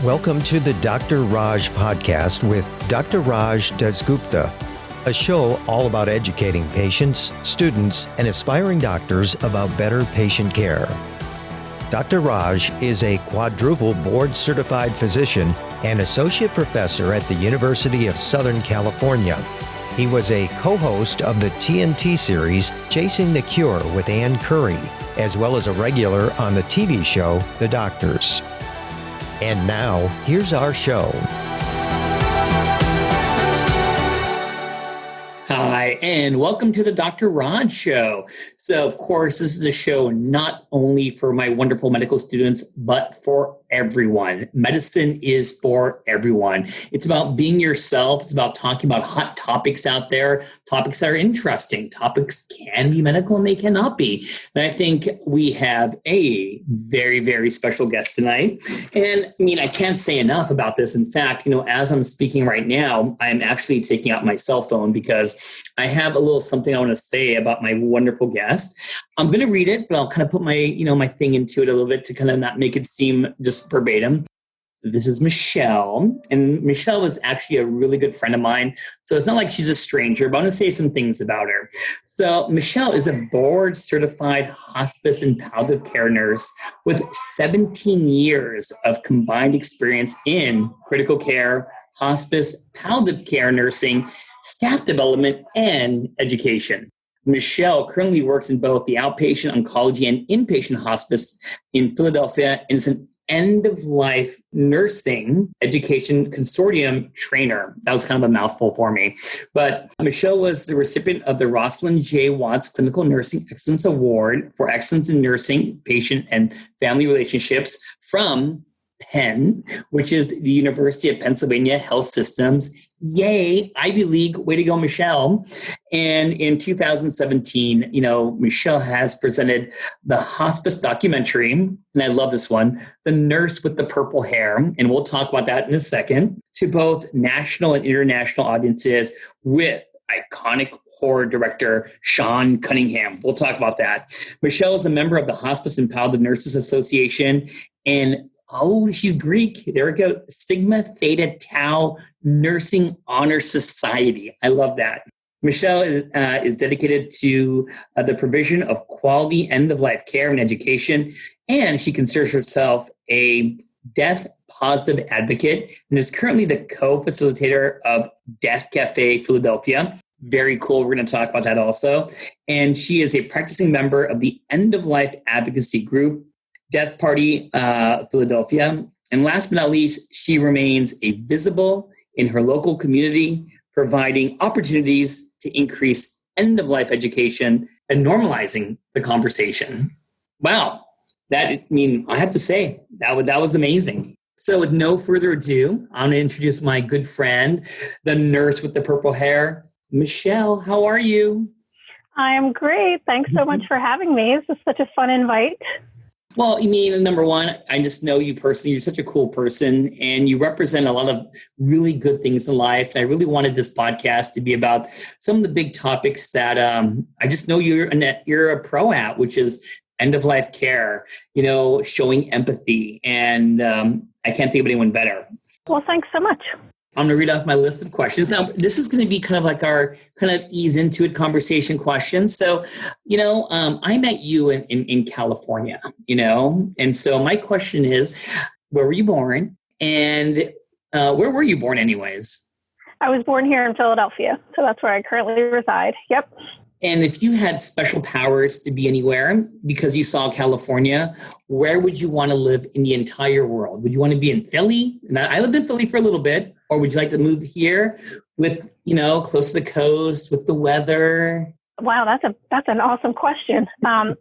Welcome to the Dr. Raj Podcast with Dr. Raj Dasgupta, a show all about educating patients, students, and aspiring doctors about better patient care. Dr. Raj is a quadruple board-certified physician and associate professor at the University of Southern California. He was a co-host of the TNT series Chasing the Cure with Ann Curry, as well as a regular on the TV show The Doctors. And now, here's our show. Hi, and welcome to the Dr. Raj Show. So, of course, this is a show not only for my wonderful medical students, but for everyone. Medicine is for everyone. It's about being yourself. It's about talking about hot topics out there, topics that are interesting. Topics can be medical and they cannot be. And I think we have a very, very special guest tonight. And I can't say enough about this. In fact, as I'm speaking right now, I'm actually taking out my cell phone because I have a little something I want to say about my wonderful guest. I'm going to read it, but I'll kind of put my, my thing into it a little bit to kind of not make it seem just verbatim. This is Michelle, and Michelle was actually a really good friend of mine. So it's not like she's a stranger, but I'm going to say some things about her. So Michelle is a board-certified hospice and palliative care nurse with 17 years of combined experience in critical care, hospice, palliative care nursing, staff development, and education. Michelle currently works in both the outpatient oncology and inpatient hospice in Philadelphia and is an end-of-life nursing education consortium trainer. That was kind of a mouthful for me. But Michelle was the recipient of the Rosalind J. Watts Clinical Nursing Excellence Award for Excellence in Nursing, Patient, and Family Relationships from Penn, which is the University of Pennsylvania Health Systems. Yay, Ivy League, way to go, Michelle. And in 2017, Michelle has presented the hospice documentary, and I love this one, The Nurse with the Purple Hair, and we'll talk about that in a second, to both national and international audiences with iconic horror director Sean Cunningham. We'll talk about that. Michelle is a member of the Hospice and Palliative Nurses Association, and she's Greek. There we go. Sigma Theta Tau Nursing Honor Society. I love that. Michelle is dedicated to the provision of quality end-of-life care and education, and she considers herself a death-positive advocate and is currently the co-facilitator of Death Cafe Philadelphia. Very cool. We're going to talk about that also. And she is a practicing member of the End-of-Life Advocacy Group, Death Party Philadelphia. And last but not least, she remains a visible in her local community, providing opportunities to increase end-of-life education and normalizing the conversation. Wow. I have to say, that was amazing. So with no further ado, I'm going to introduce my good friend, the nurse with the purple hair, Michelle. How are you? I am great. Thanks so much for having me. This is such a fun invite. Well, number one, I just know you personally. You're such a cool person, and you represent a lot of really good things in life. And I really wanted this podcast to be about some of the big topics that I just know you're a pro at, which is end-of-life care, showing empathy. And I can't think of anyone better. Well, thanks so much. I'm going to read off my list of questions. Now, this is going to be kind of like our kind of ease into it conversation questions. So, I met you in California, and so my question is, where were you born? And where were you born anyways? I was born here in Philadelphia, so that's where I currently reside. Yep. And if you had special powers to be anywhere because you saw California, where would you want to live in the entire world? Would you want to be in Philly? And I lived in Philly for a little bit. Or would you like to move here with, close to the coast, with the weather? Wow, that's an awesome question.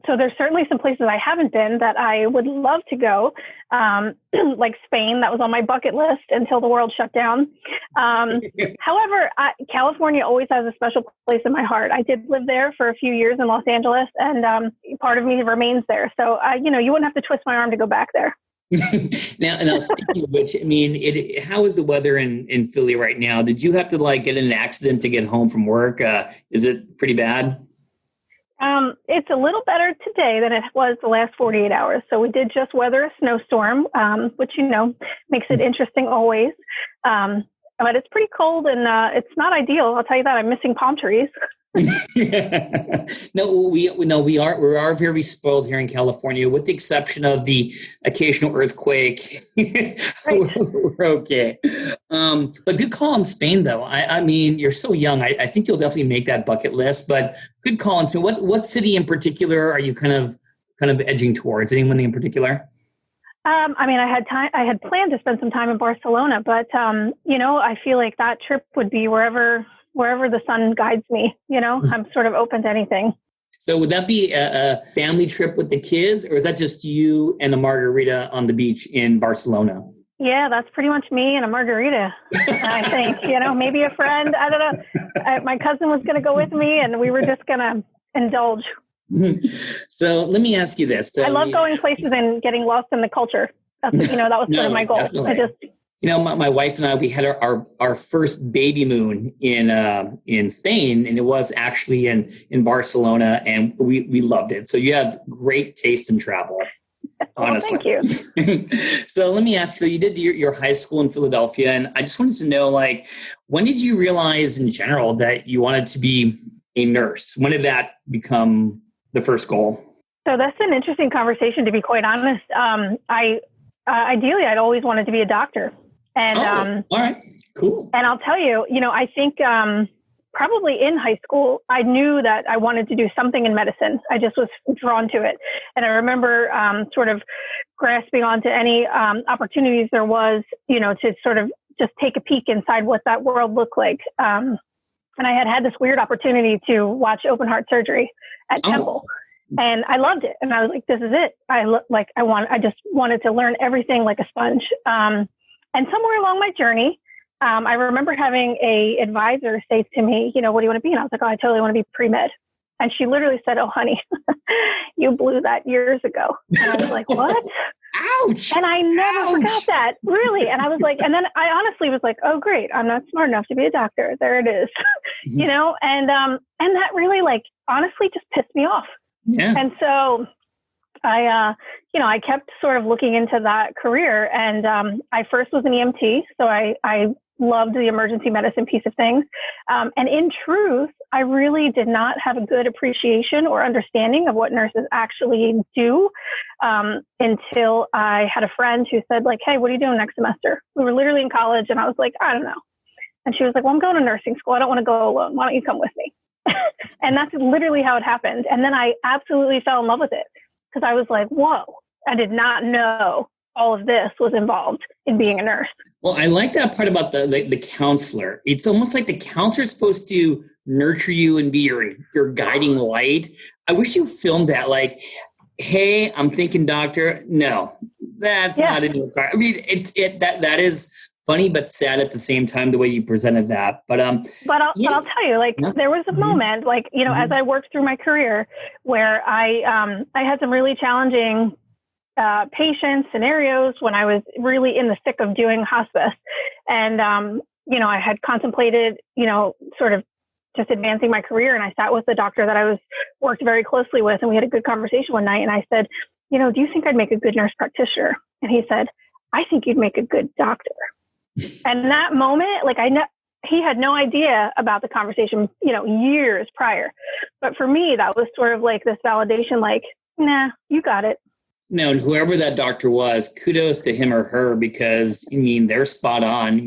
So there's certainly some places I haven't been that I would love to go, like Spain. That was on my bucket list until the world shut down. However, California always has a special place in my heart. I did live there for a few years in Los Angeles, and part of me remains there. So, you wouldn't have to twist my arm to go back there. Now, speaking of which, how is the weather in Philly right now? Did you have to get in an accident to get home from work? Is it pretty bad? It's a little better today than it was the last 48 hours. So we did just weather a snowstorm, which, makes it interesting always. But it's pretty cold and it's not ideal. I'll tell you that. I'm missing palm trees. We are very spoiled here in California, with the exception of the occasional earthquake. Right. We're okay. But good call on Spain, though. I mean, you're so young. I think you'll definitely make that bucket list. But good call on Spain. What city in particular are you kind of edging towards? Anyone in particular? I had planned to spend some time in Barcelona, but I feel like that trip would be wherever the sun guides me. I'm sort of open to anything. So would that be a family trip with the kids, or is that just you and a margarita on the beach in Barcelona? Yeah, that's pretty much me and a margarita. I think, maybe a friend. I don't know. My cousin was going to go with me, and we were just going to indulge. So let me ask you this. So, I love going places and getting lost in the culture. That was sort of my goal. Definitely. My wife and I, we had our first baby moon in Spain, and it was actually in Barcelona, and we loved it. So you have great taste in travel, honestly. Well, thank you. So let me ask, so you did your high school in Philadelphia, and I just wanted to know, when did you realize in general that you wanted to be a nurse? When did that become the first goal? So that's an interesting conversation, to be quite honest. Ideally, I'd always wanted to be a doctor. And all right, cool. And I'll tell you, I think probably in high school, I knew that I wanted to do something in medicine. I just was drawn to it. And I remember sort of grasping onto any opportunities there was, to sort of just take a peek inside what that world looked like. And I had this weird opportunity to watch open heart surgery at Temple. And I loved it. And I was like, this is it. I just wanted to learn everything like a sponge. And somewhere along my journey, I remember having a advisor say to me, what do you want to be? And I was like, I totally want to be pre-med. And she literally said, oh, honey, you blew that years ago. And I was like, what? Ouch. And I never forgot that, really. And I was like, and then I honestly was like, oh, great. I'm not smart enough to be a doctor. There it is. And that really honestly just pissed me off. Yeah. And so I kept sort of looking into that career, and I first was an EMT. So I loved the emergency medicine piece of things. And in truth, I really did not have a good appreciation or understanding of what nurses actually do until I had a friend who said, hey, what are you doing next semester? We were literally in college, and I was like, I don't know. And she was like, well, I'm going to nursing school. I don't want to go alone. Why don't you come with me? And that's literally how it happened. And then I absolutely fell in love with it, because I was like, whoa, I did not know all of this was involved in being a nurse. Well, I like that part about the counselor. It's almost like the counselor is supposed to nurture you and be your guiding light. I wish you filmed that. Hey, I'm thinking doctor. No, that's not in your car. I mean, that is funny but sad at the same time, the way you presented that. But I'll tell you, there was a moment, as I worked through my career, where I had some really challenging patient scenarios when I was really in the thick of doing hospice. And, I had contemplated, sort of just advancing my career. And I sat with the doctor that I worked very closely with, and we had a good conversation one night. And I said, do you think I'd make a good nurse practitioner? And he said, I think you'd make a good doctor. And that moment, he had no idea about the conversation, years prior. But for me, that was sort of this validation, nah, you got it. No, and whoever that doctor was, kudos to him or her, because, they're spot on.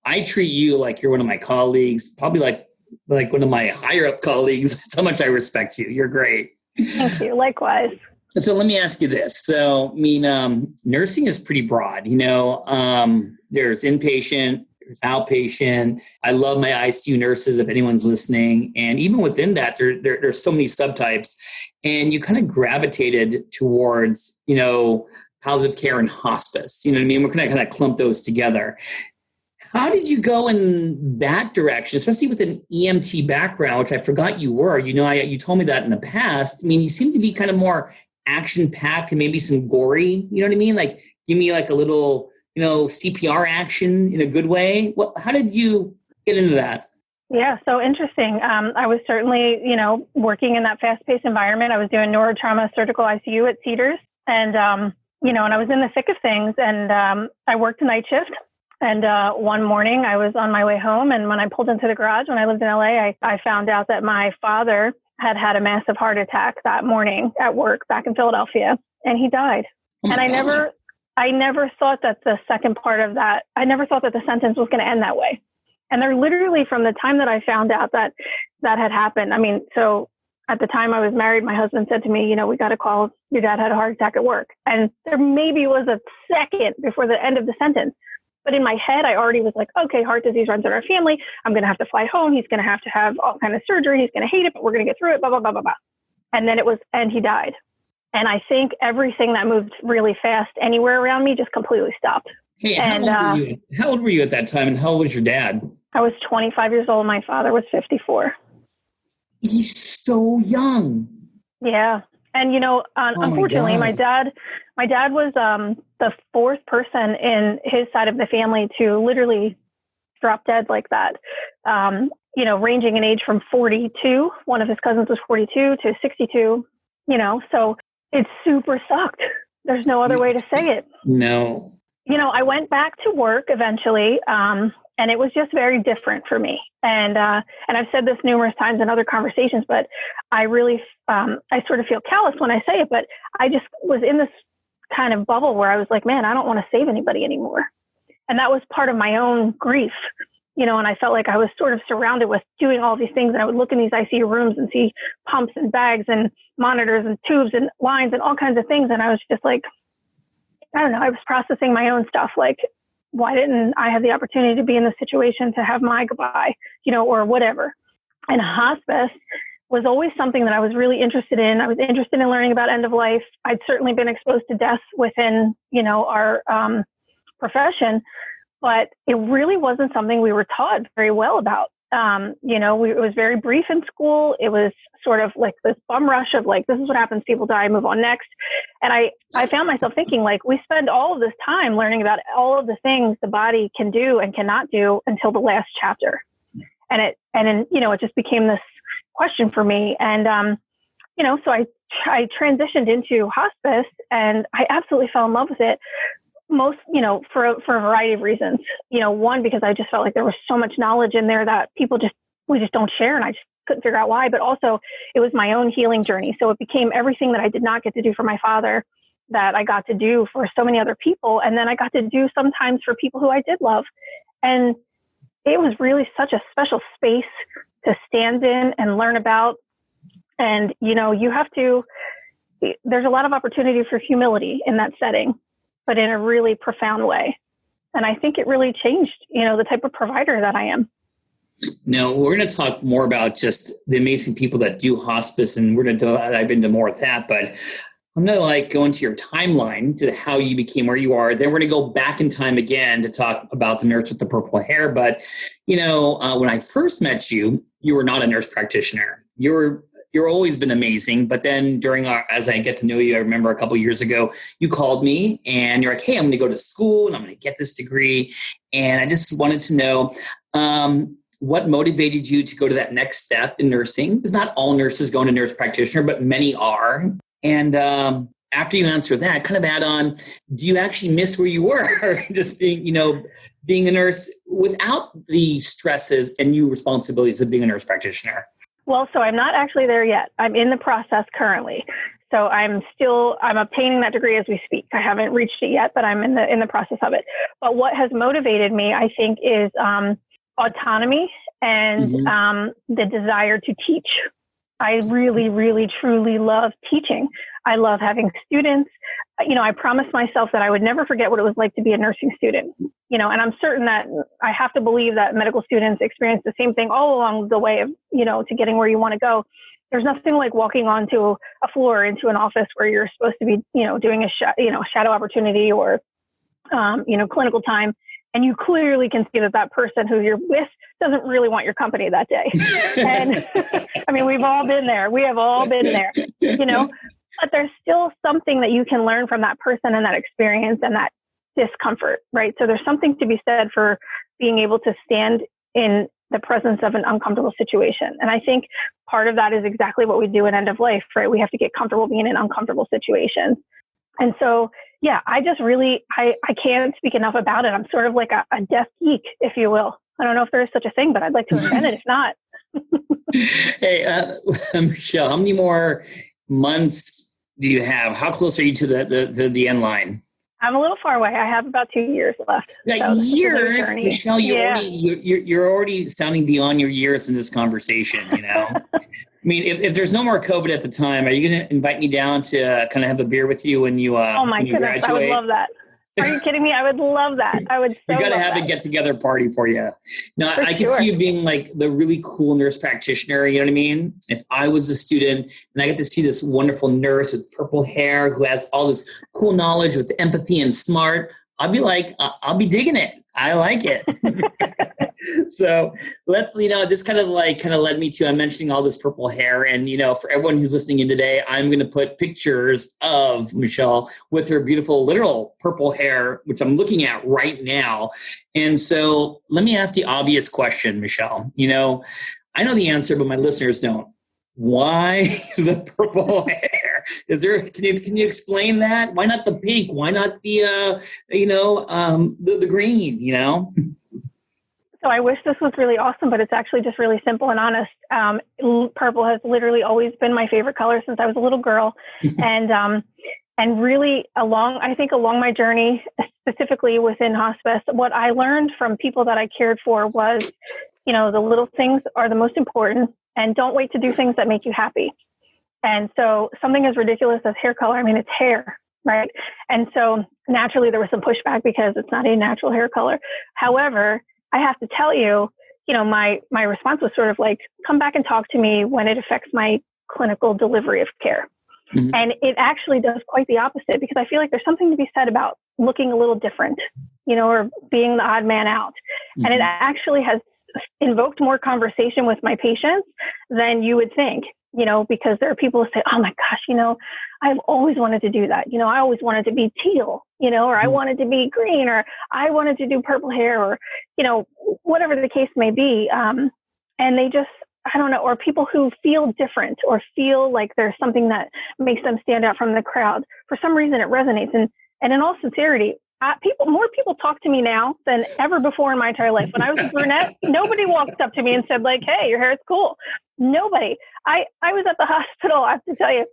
I treat you like you're one of my colleagues, probably like one of my higher up colleagues. That's how much I respect you. You're great. Thank you. Likewise. So let me ask you this. So, nursing is pretty broad. There's inpatient, there's outpatient. I love my ICU nurses, if anyone's listening. And even within that, there's so many subtypes. And you kind of gravitated towards, palliative care and hospice. You know what I mean? We're going to kind of clump those together. How did you go in that direction, especially with an EMT background, which I forgot you were? You told me that in the past. You seem to be kind of more action-packed and maybe some gory. You know what I mean? Give me a little, CPR action in a good way. How did you get into that? Yeah, so interesting. I was certainly, working in that fast-paced environment. I was doing neurotrauma surgical ICU at Cedars, and and I was in the thick of things, and I worked a night shift. And one morning I was on my way home, and when I pulled into the garage when I lived in LA, I found out that my father had had a massive heart attack that morning at work back in Philadelphia, and he died. Oh, and I never thought that the second part of that, I never thought that the sentence was going to end that way. And they're literally, from the time that I found out that had happened. I mean, so at the time I was married, my husband said to me, we got to call, your dad had a heart attack at work. And there maybe was a second before the end of the sentence. But in my head, I already was like, okay, heart disease runs in our family. I'm going to have to fly home. He's going to have all kind of surgery. He's going to hate it, but we're going to get through it, blah, blah, blah, blah, blah. And then and he died. And I think everything that moved really fast anywhere around me just completely stopped. Hey, how old were you at that time, and how old was your dad? I was 25 years old. My father was 54. He's so young. Yeah. And, unfortunately, my dad was the fourth person in his side of the family to literally drop dead like that, ranging in age from 42. One of his cousins was 42 to 62, so it super sucked. There's no other way to say it. No. I went back to work eventually, and it was just very different for me. And I've said this numerous times in other conversations, but I really, I sort of feel callous when I say it, but I just was in this kind of bubble where I was like, man, I don't want to save anybody anymore. And that was part of my own grief, and I felt like I was sort of surrounded with doing all these things. And I would look in these ICU rooms and see pumps and bags and monitors and tubes and lines and all kinds of things. And I was just like, I don't know, I was processing my own stuff. Like, why didn't I have the opportunity to be in this situation to have my goodbye, or whatever. And hospice was always something that I was really interested in. I was interested in learning about end of life. I'd certainly been exposed to death within, our profession, but it really wasn't something we were taught very well about. It was very brief in school. It was sort of like this bum rush of like, this is what happens, people die, move on next. And I found myself thinking, like, we spend all of this time learning about all of the things the body can do and cannot do until the last chapter. And it just became this question for me. And, so I transitioned into hospice, and I absolutely fell in love with it. Most, for a variety of reasons. One, because I just felt like there was so much knowledge in there that we just don't share, and I just couldn't figure out why. But also, it was my own healing journey. So it became everything that I did not get to do for my father that I got to do for so many other people. And then I got to do sometimes for people who I did love. And it was really such a special space to stand in and learn about. And, there's a lot of opportunity for humility in that setting, but in a really profound way. And I think it really changed, the type of provider that I am. Now, we're going to talk more about just the amazing people that do hospice, and we're going to dive into more of that. But I'm going to go into your timeline to how you became where you are. Then we're going to go back in time again to talk about the nurse with the purple hair. But, when I first met you, you were not a nurse practitioner. You're always been amazing. But then as I get to know you, I remember a couple of years ago, you called me and you're like, hey, I'm going to go to school and I'm going to get this degree. And I just wanted to know what motivated you to go to that next step in nursing. Because not all nurses go into nurse practitioner, but many are. And after you answer that, kind of add on, do you actually miss where you were? Just being a nurse without the stresses and new responsibilities of being a nurse practitioner? Well, so I'm not actually there yet. I'm in the process currently. So I'm obtaining that degree as we speak. I haven't reached it yet, but I'm in the process of it. But what has motivated me, I think, is autonomy and the desire to teach. I really, really, truly love teaching. I love having students. I promised myself that I would never forget what it was like to be a nursing student, and I'm certain that I have to believe that medical students experience the same thing all along the way of, to getting where you want to go. There's nothing like walking onto a floor into an office where you're supposed to be, doing a shadow opportunity or, clinical time. And you clearly can see that person who you're with doesn't really want your company that day. And I mean, we've all been there. We have all been there, but there's still something that you can learn from that person and that experience and that discomfort, right? So there's something to be said for being able to stand in the presence of an uncomfortable situation. And I think part of that is exactly what we do in end of life, right? We have to get comfortable being in uncomfortable situations. And so, yeah, I just really, I can't speak enough about it. I'm sort of like a death geek, if you will. I don't know if there is such a thing, but I'd like to invent it if not. Hey, Michelle, how many more months do you have? How close are you to the end line? I'm a little far away. I have about 2 years left. So years, Michelle, you're already sounding beyond your years in this conversation. You know, I mean, if there's no more COVID at the time, are you going to invite me down to kind of have a beer with you when you oh my goodness, graduate? I would love that. Are you kidding me? I would love that. I would. You got to have a get-together party for you. Now, I can see you being like the really cool nurse practitioner. You know what I mean? If I was a student and I get to see this wonderful nurse with purple hair who has all this cool knowledge with empathy and smart, I'll be like, I'll be digging it. I like it. So this kind of led me to, I'm mentioning all this purple hair. And, for everyone who's listening in today, I'm going to put pictures of Michelle with her beautiful literal purple hair, which I'm looking at right now. And so let me ask the obvious question, Michelle. I know the answer, but my listeners don't. Why the purple hair? Can you explain that? Why not the pink? Why not the green, So I wish this was really awesome, but it's actually just really simple and honest. Purple has literally always been my favorite color since I was a little girl. And really along my journey, specifically within hospice, what I learned from people that I cared for was, the little things are the most important, and don't wait to do things that make you happy. And so something as ridiculous as hair color, it's hair, right? And so naturally there was some pushback because it's not a natural hair color. However, I have to tell you, my response was sort of like, come back and talk to me when it affects my clinical delivery of care. Mm-hmm. And it actually does quite the opposite, because I feel like there's something to be said about looking a little different, or being the odd man out. Mm-hmm. And it actually has invoked more conversation with my patients than you would think, because there are people who say, oh my gosh, I've always wanted to do that. I always wanted to be teal, or I wanted to be green, or I wanted to do purple hair, or, whatever the case may be. And they just, I don't know, or people who feel different or feel like there's something that makes them stand out from the crowd. For some reason, it resonates. And in all sincerity, more people talk to me now than ever before in my entire life. When I was a brunette, nobody walked up to me and said like, hey, your hair is cool. Nobody. I was at the hospital, I have to tell you,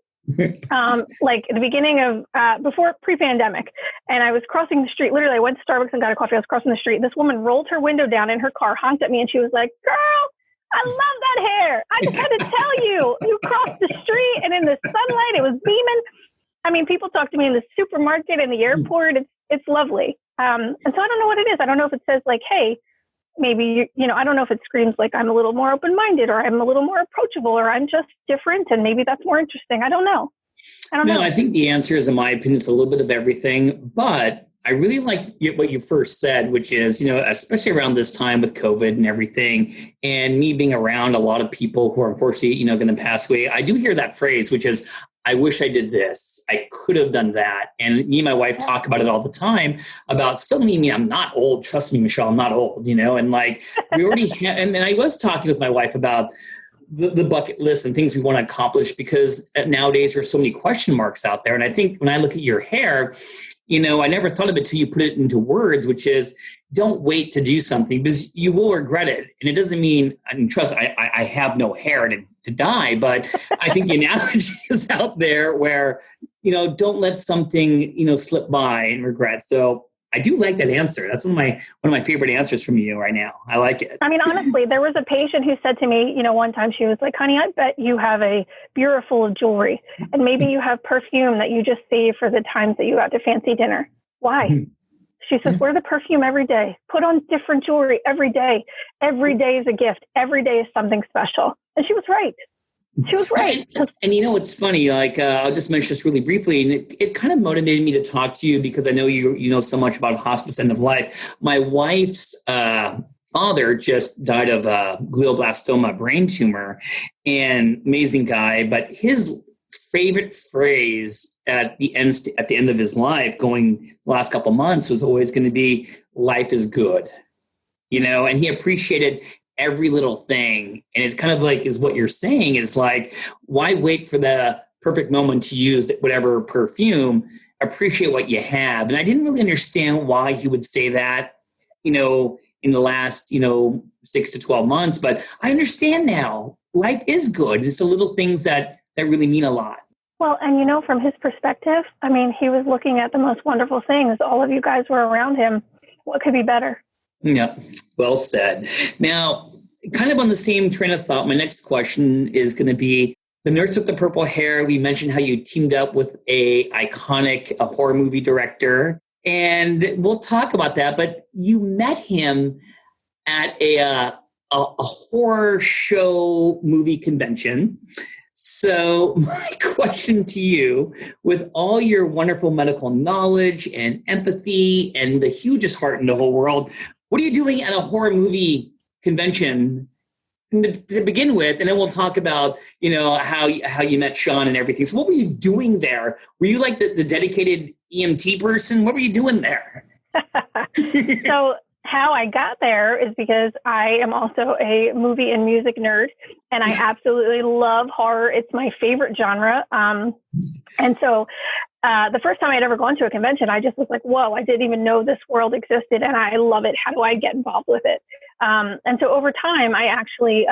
like at the beginning of, before pre-pandemic, and I was crossing the street. Literally, I went to Starbucks and got a coffee. I was crossing the street. This woman rolled her window down in her car, honked at me, and she was like, girl, I love that hair. I just had to tell you, you crossed the street and in the sunlight, it was beaming. People talk to me in the supermarket and the airport. It's lovely. And so I don't know what it is. I don't know if it says like, hey, maybe, I don't know if it screams like I'm a little more open-minded, or I'm a little more approachable, or I'm just different, and maybe that's more interesting. I don't know. No, I think the answer is, in my opinion, it's a little bit of everything. But I really like what you first said, which is, especially around this time with COVID and everything, and me being around a lot of people who are unfortunately, going to pass away. I do hear that phrase, which is, I wish I did this. I could have done that. And me and my wife talk about it all the time about still me. I'm not old. Trust me, Michelle, I'm not old, and like we already had, and I was talking with my wife about the bucket list and things we want to accomplish, because nowadays there's so many question marks out there. And I think when I look at your hair, I never thought of it till you put it into words, which is, don't wait to do something, because you will regret it. And it doesn't mean, trust, I have no hair to die, but I think the analogy is out there where, don't let something, slip by and regret. So I do like that answer. That's one of my favorite answers from you right now. I like it. Honestly, there was a patient who said to me, one time she was like, honey, I bet you have a bureau full of jewelry, and maybe you have perfume that you just save for the times that you go out to fancy dinner. Why? She says, wear the perfume every day. Put on different jewelry every day. Every day is a gift. Every day is something special. And she was right. She was right. And it's funny, like I'll just mention this really briefly, and it kind of motivated me to talk to you, because I know you know so much about hospice end of life. My wife's father just died of a glioblastoma brain tumor, and amazing guy, but his favorite phrase at the end of his life, going the last couple months, was always going to be, life is good, and he appreciated every little thing. And it's kind of like, is what you're saying is like, why wait for the perfect moment to use whatever perfume? Appreciate what you have. And I didn't really understand why he would say that, in the last, 6 to 12 months, but I understand now. Life is good. It's the little things that really mean a lot. Well, and from his perspective, I mean, he was looking at the most wonderful things. All of you guys were around him. What could be better? Yeah, well said. Now, kind of on the same train of thought, my next question is going to be the nurse with the purple hair. We mentioned how you teamed up with a horror movie director, and we'll talk about that. But you met him at a horror show movie convention. So my question to you, with all your wonderful medical knowledge and empathy and the hugest heart in the whole world, what are you doing at a horror movie convention to begin with? And then we'll talk about, how you met Sean and everything. So what were you doing there? Were you like the dedicated EMT person? What were you doing there? So how I got there is because I am also a movie and music nerd, and I absolutely love horror. It's my favorite genre. And so the first time I'd ever gone to a convention, I just was like, whoa, I didn't even know this world existed, and I love it. How do I get involved with it? And so over time, I actually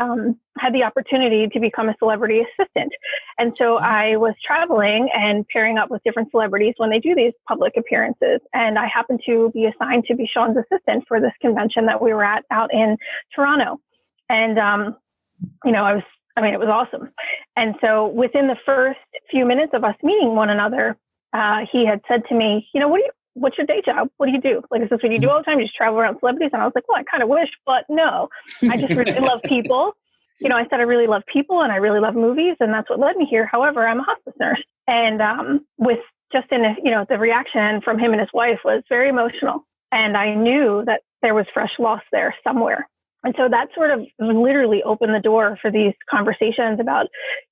had the opportunity to become a celebrity assistant. And so I was traveling and pairing up with different celebrities when they do these public appearances. And I happened to be assigned to be Sean's assistant for this convention that we were at out in Toronto. And, it was awesome. And so within the first few minutes of us meeting one another, he had said to me, what's your day job? What do you do? Like, is this what you do all the time? You just travel around celebrities? And I was like, well, I kind of wish, but no, I just really love people. I said, I really love people and I really love movies. And that's what led me here. However, I'm a hospice nurse. And the reaction from him and his wife was very emotional. And I knew that there was fresh loss there somewhere. And so that sort of literally opened the door for these conversations about,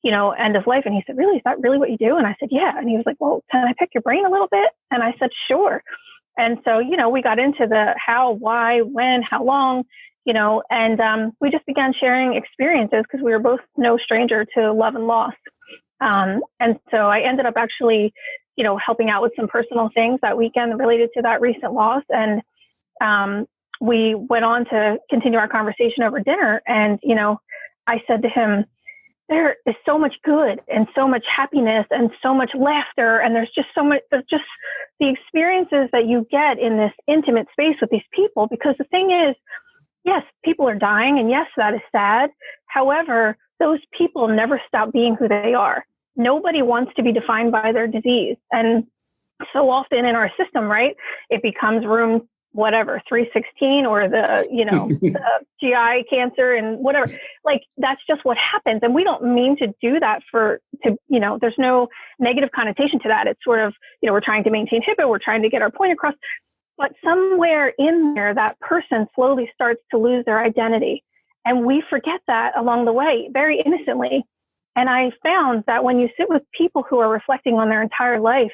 end of life. And he said, really, is that really what you do? And I said, yeah. And he was like, well, can I pick your brain a little bit? And I said, sure. And so, we got into the how, why, when, how long, and we just began sharing experiences because we were both no stranger to love and loss. And so I ended up actually, helping out with some personal things that weekend related to that recent loss. And, we went on to continue our conversation over dinner. And, I said to him, there is so much good and so much happiness and so much laughter. And there's just the experiences that you get in this intimate space with these people. Because the thing is, yes, people are dying. And yes, that is sad. However, those people never stop being who they are. Nobody wants to be defined by their disease. And so often in our system, right, it becomes room 316 or the GI cancer and whatever, like that's just what happens. And we don't mean to do that there's no negative connotation to that. It's sort of, we're trying to maintain HIPAA, we're trying to get our point across, but somewhere in there, that person slowly starts to lose their identity. And we forget that along the way, very innocently. And I found that when you sit with people who are reflecting on their entire life,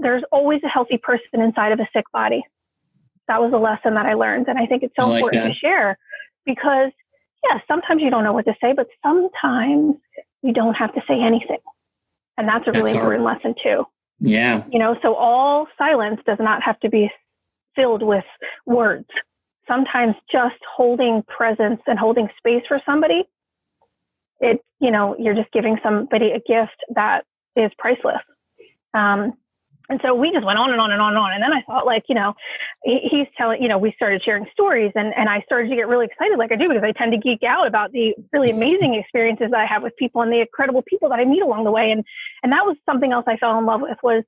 there's always a healthy person inside of a sick body. That was a lesson that I learned. And I think it's so important to share because, sometimes you don't know what to say, but sometimes you don't have to say anything. And that's a really important lesson too. Yeah. So all silence does not have to be filled with words. Sometimes just holding presence and holding space for somebody, you're just giving somebody a gift that is priceless. And so we just went on and on and on and on. And then I thought, he's telling, we started sharing stories and I started to get really excited like I do because I tend to geek out about the really amazing experiences that I have with people and the incredible people that I meet along the way. And that was something else I fell in love with was,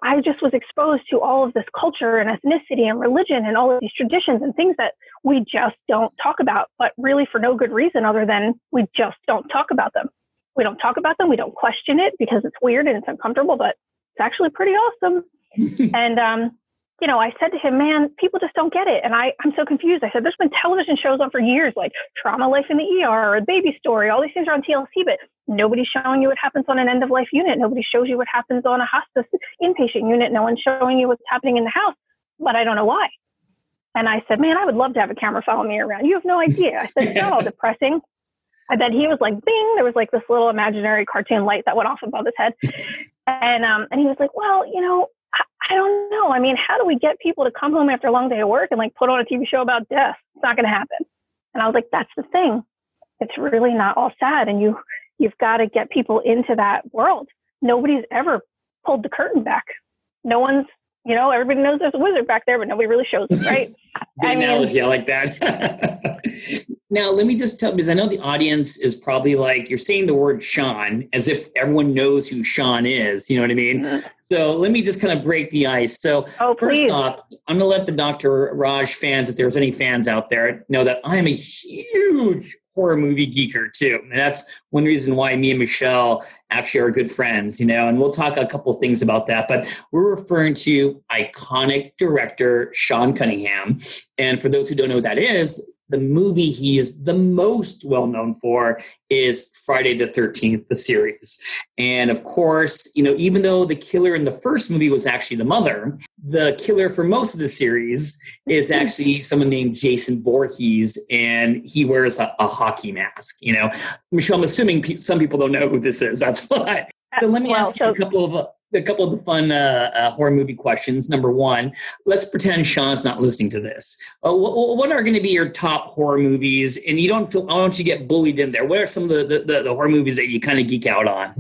I just was exposed to all of this culture and ethnicity and religion and all of these traditions and things that we just don't talk about, but really for no good reason other than we just don't talk about them. We don't talk about them. We don't question it because it's weird and it's uncomfortable, but it's actually pretty awesome. And, I said to him, man, people just don't get it. And I'm so confused. I said, there's been television shows on for years, like Trauma Life in the ER or Baby Story. All these things are on TLC, but nobody's showing you what happens on an end of life unit. Nobody shows you what happens on a hospice inpatient unit. No one's showing you what's happening in the house, but I don't know why. And I said, man, I would love to have a camera follow me around. You have no idea. I said, it's not all depressing. And then he was like, bing, there was like this little imaginary cartoon light that went off above his head. And he was like, well, you know, I don't know. I mean, how do we get people to come home after a long day of work and like put on a TV show about death? It's not going to happen. And I was like, that's the thing. It's really not all sad. And you've got to get people into that world. Nobody's ever pulled the curtain back. No one's, you know, everybody knows there's a wizard back there, but nobody really shows it, right? Good analogy. I like that. Now, let me just tell, because I know the audience is probably like, you're saying the word Sean as if everyone knows who Sean is. You know what I mean? Mm-hmm. So let me just kind of break the ice. So first off, I'm going to let the Dr. Raj fans, if there's any fans out there, know that I am a huge horror movie geeker too. And that's one reason why me and Michelle actually are good friends, you know, and we'll talk a couple of things about that, but we're referring to iconic director Sean Cunningham. And for those who don't know who that is, the movie he is the most well-known for is Friday the 13th, the series. And of course, you know, even though the killer in the first movie was actually the mother, the killer for most of the series is actually someone named Jason Voorhees, and he wears a hockey mask, you know. Michelle, I'm assuming some people don't know who this is. That's why. So let me ask you a couple of the fun horror movie questions. Number one, let's pretend Sean's not listening to this. What are going to be your top horror movies? And I don't want you to get bullied in there. What are some of the horror movies that you kind of geek out on?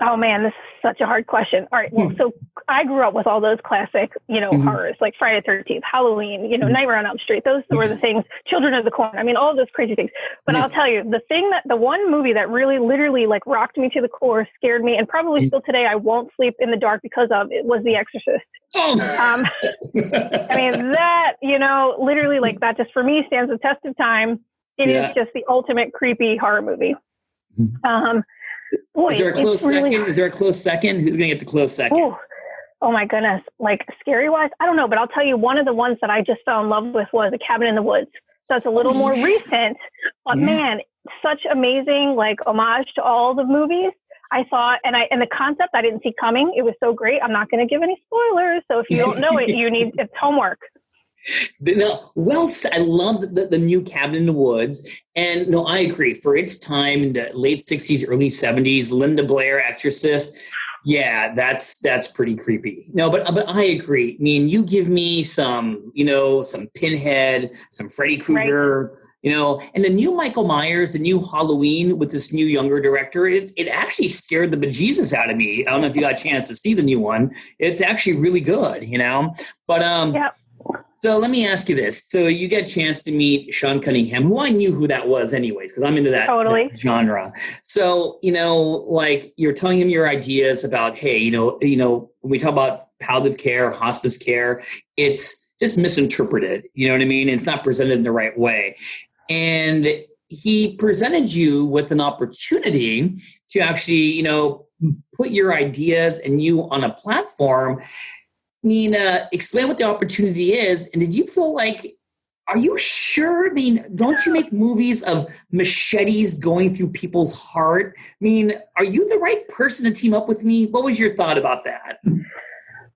Oh man, this is such a hard question. All right. Well, so I grew up with all those classic, you know, horrors like Friday the 13th, Halloween, you know, Nightmare on Elm Street. Those were the things, Children of the Corn. I mean, all of those crazy things. But I'll tell you, the one movie that really literally like rocked me to the core, scared me, and probably still today I won't sleep in the dark because of it, was The Exorcist. I mean, that, you know, literally like that just for me stands the test of time. It is just the ultimate creepy horror movie. Boy, is there a close second? Really... Is there a close second? Who's going to get the close second? Ooh. Oh my goodness. Like scary wise, I don't know, but I'll tell you one of the ones that I just fell in love with was A Cabin in the Woods. So it's a little more recent, but man, such amazing like homage to all the movies. I thought, and the concept I didn't see coming. It was so great. I'm not going to give any spoilers. So if you don't know it, it's homework. No, well, I love the new Cabin in the Woods. And no, I agree. For its time in the late 60s, early 70s, Linda Blair, Exorcist. Yeah, that's pretty creepy. No, but I agree. I mean, you give me some, you know, some Pinhead, some Freddy Krueger, you know, and the new Michael Myers, the new Halloween with this new younger director, it actually scared the bejesus out of me. I don't know if you got a chance to see the new one. It's actually really good, you know, but So let me ask you this. So you get a chance to meet Sean Cunningham, who I knew who that was anyways, because I'm into that genre. So, you know, like you're telling him your ideas about, hey, you know, when we talk about palliative care, hospice care, it's just misinterpreted. You know what I mean? It's not presented in the right way. And he presented you with an opportunity to actually, you know, put your ideas and you on a platform. I mean, explain what the opportunity is. And did you feel like, are you sure? I mean, don't you make movies of machetes going through people's heart? I mean, are you the right person to team up with me? What was your thought about that?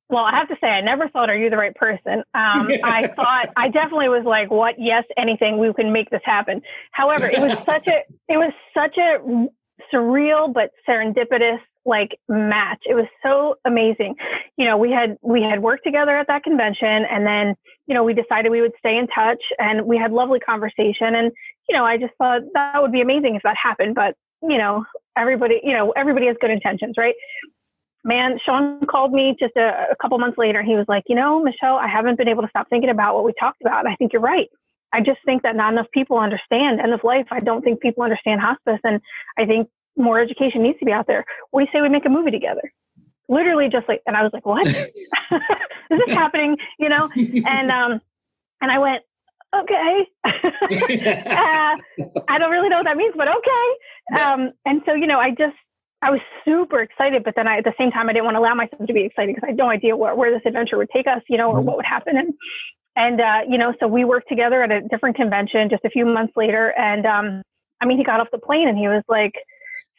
Well, I have to say, I never thought, are you the right person? I thought, I definitely was like, what? Yes, anything, we can make this happen. However, it was such a surreal but serendipitous like match. It was so amazing. You know, we had worked together at that convention, and then, you know, we decided we would stay in touch, and we had lovely conversation. And, you know, I just thought that would be amazing if that happened. But, you know, everybody has good intentions, right? Man, Sean called me just a couple months later. He was like, you know, Michelle, I haven't been able to stop thinking about what we talked about. And I think you're right. I just think that not enough people understand end of life. I don't think people understand hospice. And I think more education needs to be out there. What do you say we make a movie together? Literally just like, and I was like, what? Is this happening? You know? And I went, okay. I don't really know what that means, but okay. And so, you know, I was super excited, but then at the same time, I didn't want to allow myself to be excited because I had no idea where this adventure would take us, you know, or what would happen. And you know, so we worked together at a different convention just a few months later. And I mean, he got off the plane and he was like,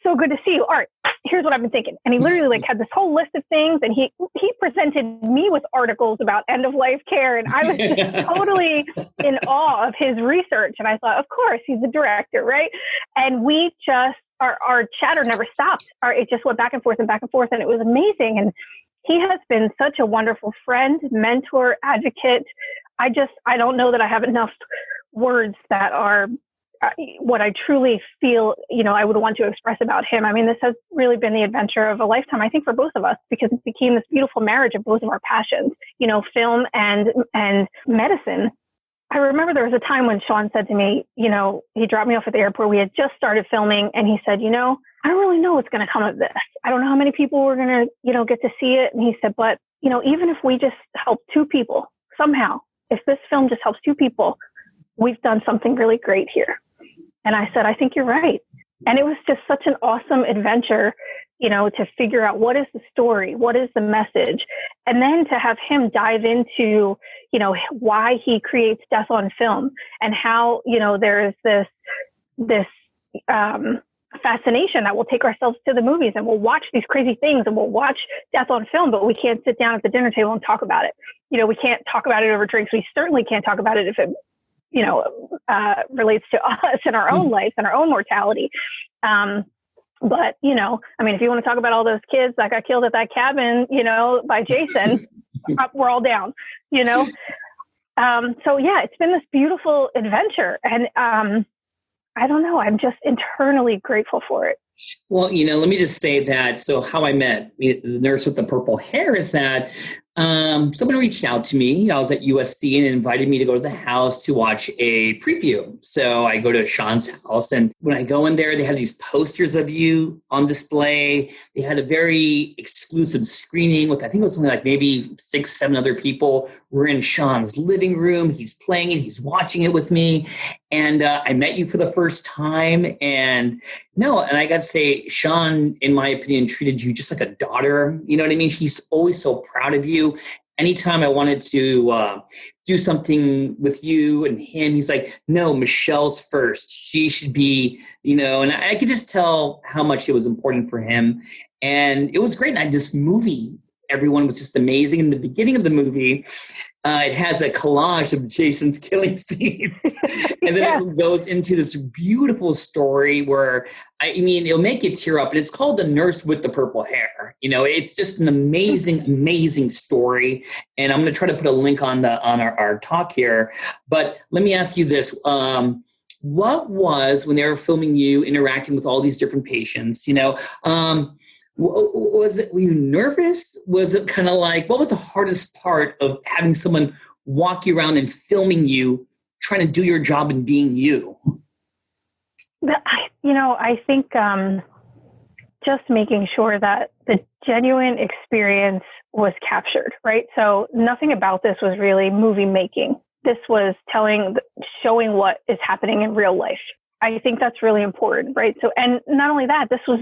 so good to see you. All right, here's what I've been thinking. And he literally like had this whole list of things, and he presented me with articles about end of life care, and I was just totally in awe of his research. And I thought, of course, he's a director, right? And we just our chatter never stopped. It just went back and forth, and it was amazing. And he has been such a wonderful friend, mentor, advocate. I don't know that I have enough words that are what I truly feel, I would want to express about him. I mean, this has really been the adventure of a lifetime, I think, for both of us, because it became this beautiful marriage of both of our passions, film and medicine. I remember there was a time when Sean said to me, he dropped me off at the airport. We had just started filming, and he said, I don't really know what's going to come of this. I don't know how many people we're going to, get to see it. And he said, but, even if we just help 2 people somehow, if this film just helps 2 people, we've done something really great here. And I said, I think you're right. And it was just such an awesome adventure, to figure out what is the story, what is the message, and then to have him dive into, why he creates death on film, and how, there is this fascination that we'll take ourselves to the movies and we'll watch these crazy things and we'll watch death on film, but we can't sit down at the dinner table and talk about it. We can't talk about it over drinks. We certainly can't talk about it if it relates to us in our own lives and our own mortality. But, if you want to talk about all those kids that got killed at that cabin, by Jason, we're all down, So yeah, it's been this beautiful adventure, and I don't know, I'm just internally grateful for it. Well, let me just say that. So how I met the nurse with the purple hair is that someone reached out to me. I was at USC and invited me to go to the house to watch a preview. So I go to Sean's house, and when I go in there, they had these posters of you on display. They had a very exclusive screening with, I think it was only like maybe 6, 7 other people. We're in Sean's living room. He's playing it. He's watching it with me. And I met you for the first time. And I got to say, Sean, in my opinion, treated you just like a daughter. You know what I mean? He's always so proud of you. Anytime I wanted to do something with you and him, he's like, no, Michelle's first. She should be, and I could just tell how much it was important for him. And it was great. And this movie, everyone was just amazing. In the beginning of the movie, it has a collage of Jason's killing scenes. And then it goes into this beautiful story where, it'll make you tear up. And it's called The Nurse with the Purple Hair. It's just an amazing, amazing story. And I'm going to try to put a link on our talk here. But let me ask you this. What was, when they were filming you interacting with all these different patients, were you nervous? Was it kind of like, what was the hardest part of having someone walk you around and filming you, trying to do your job and being you? I think just making sure that the genuine experience was captured, right? So nothing about this was really movie making. This was showing what is happening in real life. I think that's really important, right? So, and not only that, this was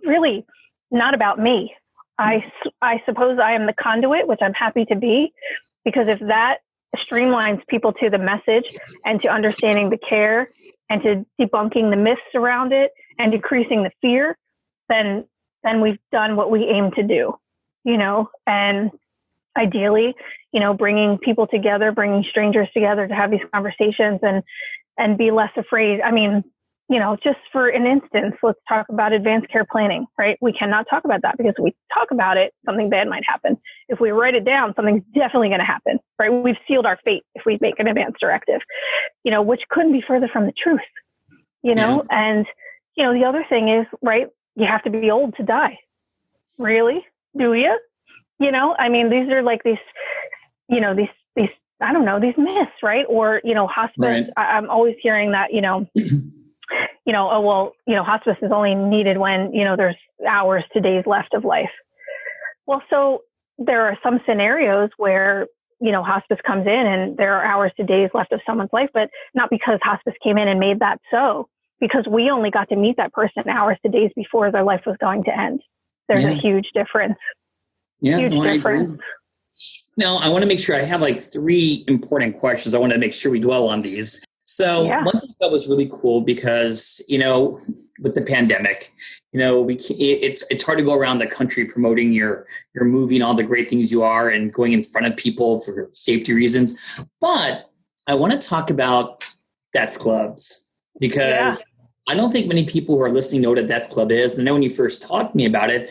really not about me. I suppose I am the conduit, which I'm happy to be, because if that streamlines people to the message and to understanding the care and to debunking the myths around it and decreasing the fear, then we've done what we aim to do, and ideally, bringing people together, bringing strangers together to have these conversations and be less afraid. Just for an instance, let's talk about advanced care planning, right? We cannot talk about that because if we talk about it, something bad might happen. If we write it down, something's definitely going to happen, right? We've sealed our fate if we make an advance directive, which couldn't be further from the truth, And, the other thing is, right, you have to be old to die. Really? Do you? These are like these, these, I don't know, these myths, right? Or, hospice, right. I'm always hearing that, hospice is only needed when, there's hours to days left of life. Well, so there are some scenarios where, hospice comes in and there are hours to days left of someone's life, but not because hospice came in and made that so, because we only got to meet that person hours to days before their life was going to end. There's a huge difference. Yeah, huge difference. Now, I want to make sure I have like 3 important questions. I want to make sure we dwell on these. So one thing that was really cool because, with the pandemic, it's hard to go around the country promoting your movie and all the great things you are and going in front of people for safety reasons. But I want to talk about death clubs because I don't think many people who are listening know what a death club is. And then when you first taught me about it,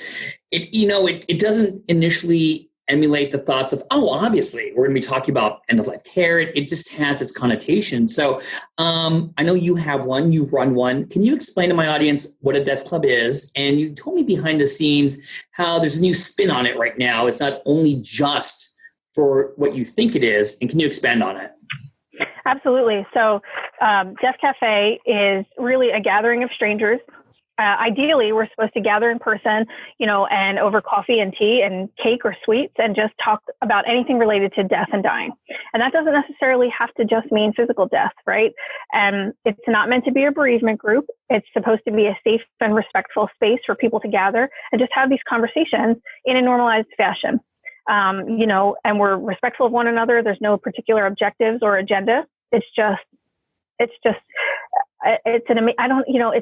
it doesn't initially emulate the thoughts of, obviously we're going to be talking about end-of-life care. It just has its connotation. So I know you have one, you run one. Can you explain to my audience what a death club is? And you told me behind the scenes how there's a new spin on it right now. It's not only just for what you think it is. And can you expand on it? Absolutely. So Death Cafe is really a gathering of strangers. Ideally, we're supposed to gather in person, and over coffee and tea and cake or sweets and just talk about anything related to death and dying. And that doesn't necessarily have to just mean physical death, right? And it's not meant to be a bereavement group. It's supposed to be a safe and respectful space for people to gather and just have these conversations in a normalized fashion. And we're respectful of one another. There's no particular objectives or agenda. It's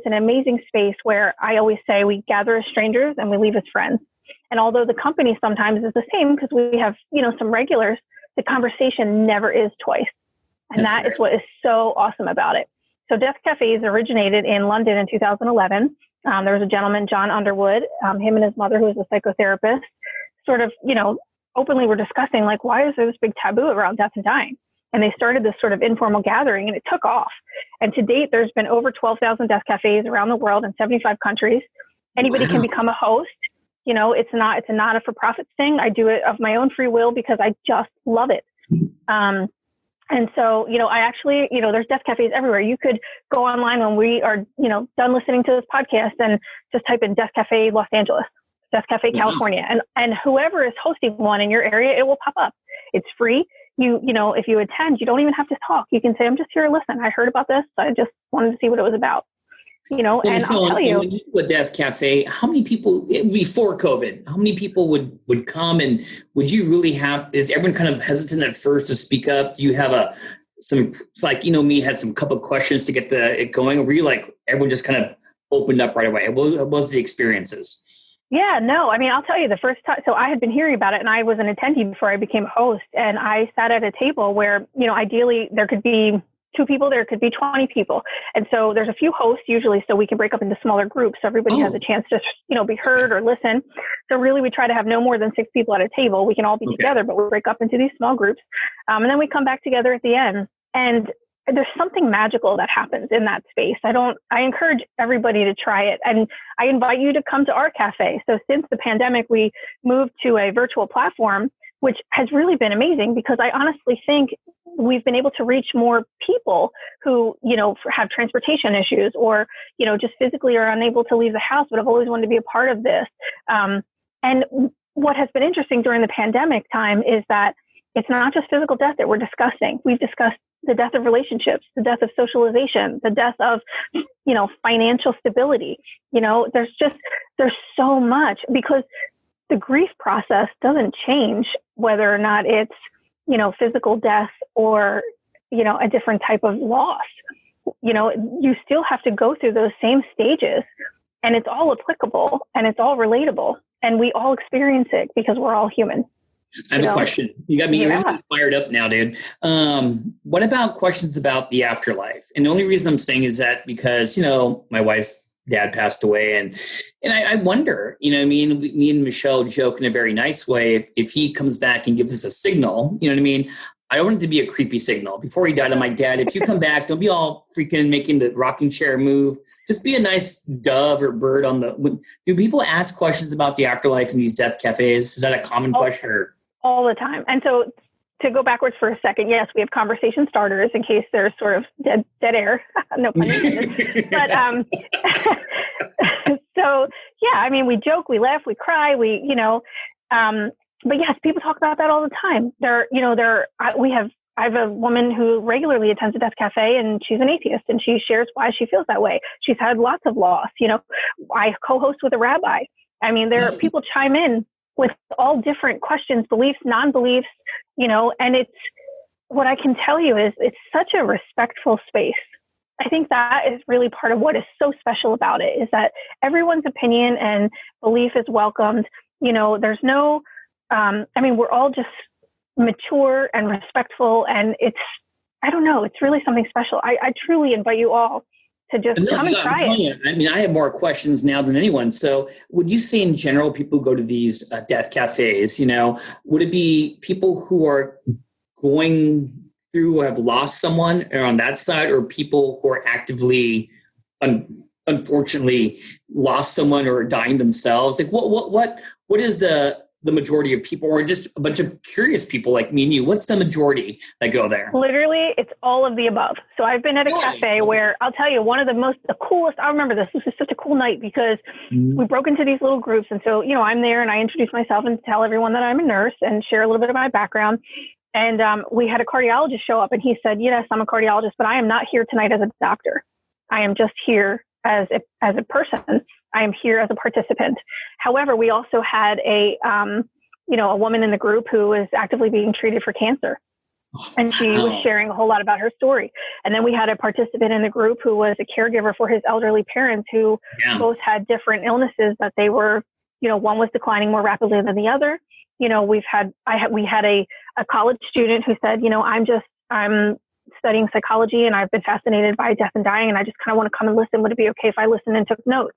an amazing space where I always say we gather as strangers and we leave as friends. And although the company sometimes is the same because we have, some regulars, the conversation never is twice. And that is what is so awesome about it. So Death Cafes originated in London in 2011. There was a gentleman, John Underwood, him and his mother, who was a psychotherapist, sort of, openly were discussing, like, why is there this big taboo around death and dying? And they started this sort of informal gathering, and it took off. And to date, there's been over 12,000 death cafes around the world in 75 countries. Anybody can become a host. It's not a for-profit thing. I do it of my own free will because I just love it. And so, I actually, there's death cafes everywhere. You could go online when we are, done listening to this podcast and just type in Death Cafe Los Angeles, Death Cafe California, and whoever is hosting one in your area, it will pop up. It's free. If you attend, you don't even have to talk. You can say, I'm just here to listen. I heard about this. I just wanted to see what it was about. And I'll tell you. When you do a Death Cafe, how many people, before COVID, how many people would come, and would you really is everyone kind of hesitant at first to speak up? Do you have it's like, me had some couple of questions to get it going? Or were you like, everyone just kind of opened up right away? What was the experiences? Yeah, no, I'll tell you the first time. So I had been hearing about it, and I was an attendee before I became a host. And I sat at a table where, ideally there could be 2 people, there could be 20 people. And so there's a few hosts usually, so we can break up into smaller groups. So everybody has a chance to, be heard or listen. So really we try to have no more than 6 people at a table. We can all be together, but we break up into these small groups. And then we come back together at the end. And there's something magical that happens in that space. I encourage everybody to try it. And I invite you to come to our cafe. So since the pandemic, we moved to a virtual platform, which has really been amazing because I honestly think we've been able to reach more people who, have transportation issues or, just physically are unable to leave the house, but have always wanted to be a part of this. And what has been interesting during the pandemic time is that it's not just physical death that we're discussing. We've discussed the death of relationships, the death of socialization, the death of, financial stability. There's so much because the grief process doesn't change whether or not it's, physical death or, a different type of loss. You still have to go through those same stages, and it's all applicable and it's all relatable, and we all experience it because we're all human. I have a question. You got me really fired up now, dude. What about questions about the afterlife? And the only reason I'm saying is that because, my wife's dad passed away, and I wonder, me and Michelle joke in a very nice way, if he comes back and gives us a signal, I don't want it to be a creepy signal. Before he died, I'm like, Dad, if you come back, don't be all freaking making the rocking chair move. Just be a nice dove or bird do people ask questions about the afterlife in these death cafes? Is that a common question? Or? All the time. And so to go backwards for a second, yes, we have conversation starters in case there's sort of dead air. No pun intended. But so yeah, we joke, we laugh, we cry, but yes, people talk about that all the time. I have a woman who regularly attends a death cafe, and she's an atheist, and she shares why she feels that way. She's had lots of loss. I co-host with a rabbi. There are people chime in with all different questions, beliefs, non-beliefs, and it's what I can tell you is it's such a respectful space. I think that is really part of what is so special about it, is that everyone's opinion and belief is welcomed. There's no, we're all just mature and respectful, and I don't know, it's really something special. I truly invite you all to just come and try it. I have more questions now than anyone. So would you say in general, people who go to these death cafes, would it be people who are going through or have lost someone or on that side, or people who are actively, unfortunately, lost someone or dying themselves? Like what is the majority of people, or just a bunch of curious people like me and you? What's the majority that go there? Literally, it's all of the above. So I've been at a cafe where, I'll tell you, the coolest, I remember this was such a cool night because we broke into these little groups. And so, I'm there and I introduce myself and tell everyone that I'm a nurse and share a little bit of my background. And we had a cardiologist show up and he said, yes, I'm a cardiologist, but I am not here tonight as a doctor. I am just here as a person. I am here as a participant. However, we also had a woman in the group who was actively being treated for cancer. And she was sharing a whole lot about her story. And then we had a participant in the group who was a caregiver for his elderly parents who both had different illnesses that they were, one was declining more rapidly than the other. We had a college student who said, I'm studying psychology and I've been fascinated by death and dying, and I just kind of want to come and listen. Would it be okay if I listened and took notes?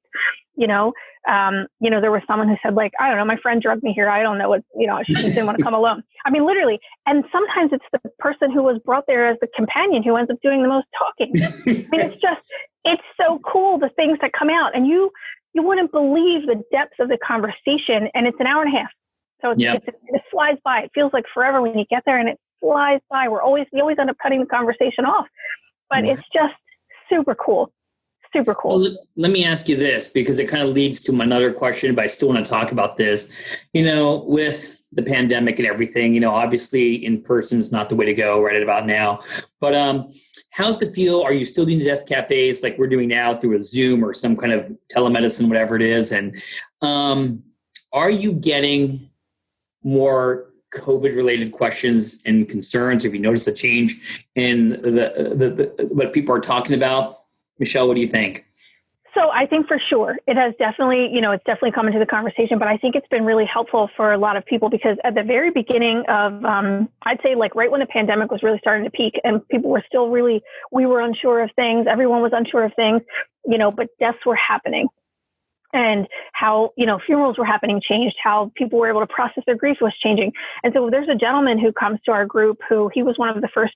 There was someone who said, like, I don't know, my friend drugged me here. I don't know what, she just didn't want to come alone. I mean, literally. And sometimes it's the person who was brought there as the companion who ends up doing the most talking. It's so cool, the things that come out, and you wouldn't believe the depth of the conversation. And it's an hour and a half. So it flies by. It feels like forever when you get there, and it flies by. We always end up cutting the conversation off, but it's just super cool. Super cool. Well, let me ask you this, because it kind of leads to another question, but I still want to talk about this. With the pandemic and everything, obviously in person is not the way to go right about now. But how's the feel? Are you still doing the death cafes like we're doing now through a Zoom or some kind of telemedicine, whatever it is? And are you getting more COVID-related questions and concerns? Have you noticed a change in the what people are talking about? Michelle, what do you think? So I think for sure it has definitely, it's definitely come into the conversation, but I think it's been really helpful for a lot of people because at the very beginning of, I'd say like right when the pandemic was really starting to peak and people were still we were unsure of things. Everyone was unsure of things, but deaths were happening. And how, funerals were happening changed, how people were able to process their grief was changing. And so there's a gentleman who comes to our group he was one of the first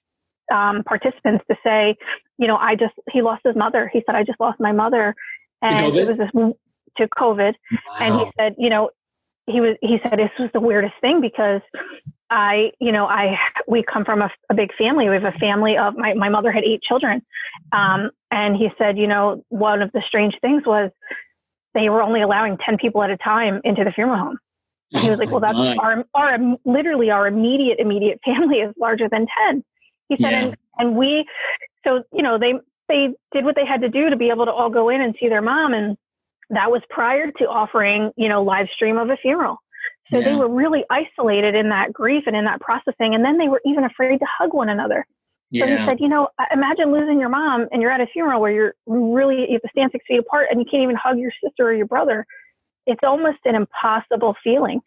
participants to say, he lost his mother. He said, I just lost my mother. And it was to COVID. Wow. And he said, he said, this was the weirdest thing because we come from a big family. We have a family of my mother had 8 children. And he said, one of the strange things was, they were only allowing 10 people at a time into the funeral home. And he was like, well, that's literally our immediate family is larger than 10. He said, and we, so, they did what they had to do to be able to all go in and see their mom. And that was prior to offering, live stream of a funeral. So they were really isolated in that grief and in that processing. And then they were even afraid to hug one another. So he said, imagine losing your mom and you're at a funeral where you have to stand 6 feet apart and you can't even hug your sister or your brother. It's almost an impossible feeling.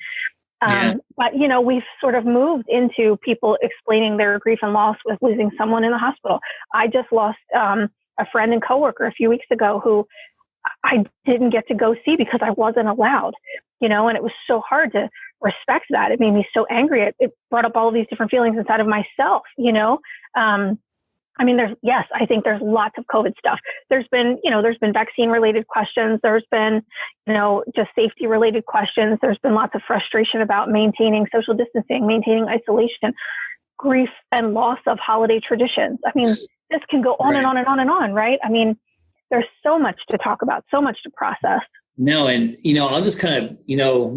But, we've sort of moved into people explaining their grief and loss with losing someone in the hospital. I just lost a friend and coworker a few weeks ago who I didn't get to go see because I wasn't allowed, and it was so hard to respect that. It made me so angry. It brought up all of these different feelings inside of myself, I think there's lots of COVID stuff. There's been vaccine related questions. There's been, just safety related questions. There's been lots of frustration about maintaining social distancing, maintaining isolation, grief and loss of holiday traditions. I mean, this can go on and on and on and on, right? I mean, there's so much to talk about, so much to process. No, and, I'll just kind of,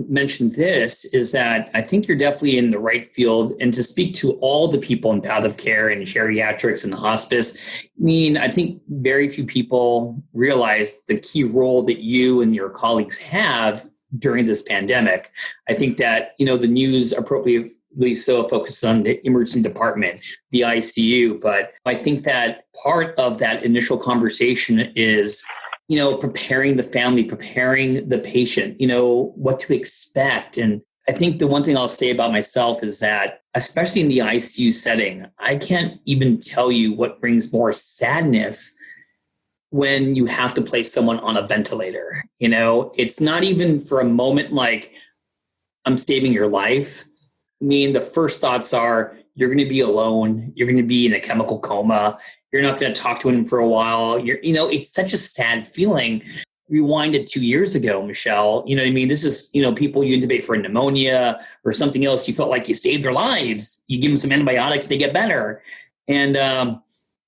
mention this is that I think you're definitely in the right field. And to speak to all the people in palliative care and geriatrics and hospice, I think very few people realize the key role that you and your colleagues have during this pandemic. I think that, the news appropriately so focuses on the emergency department, the ICU. But I think that part of that initial conversation is, preparing the family, preparing the patient, what to expect. And I think the one thing I'll say about myself is that, especially in the ICU setting, I can't even tell you what brings more sadness when you have to place someone on a ventilator. It's not even for a moment like I'm saving your life. I mean, the first thoughts are you're going to be alone. You're going to be in a chemical coma. You're not going to talk to him for a while. It's such a sad feeling. Rewind it 2 years ago, Michelle. This is, people you intubate for pneumonia or something else. You felt like you saved their lives. You give them some antibiotics, they get better. And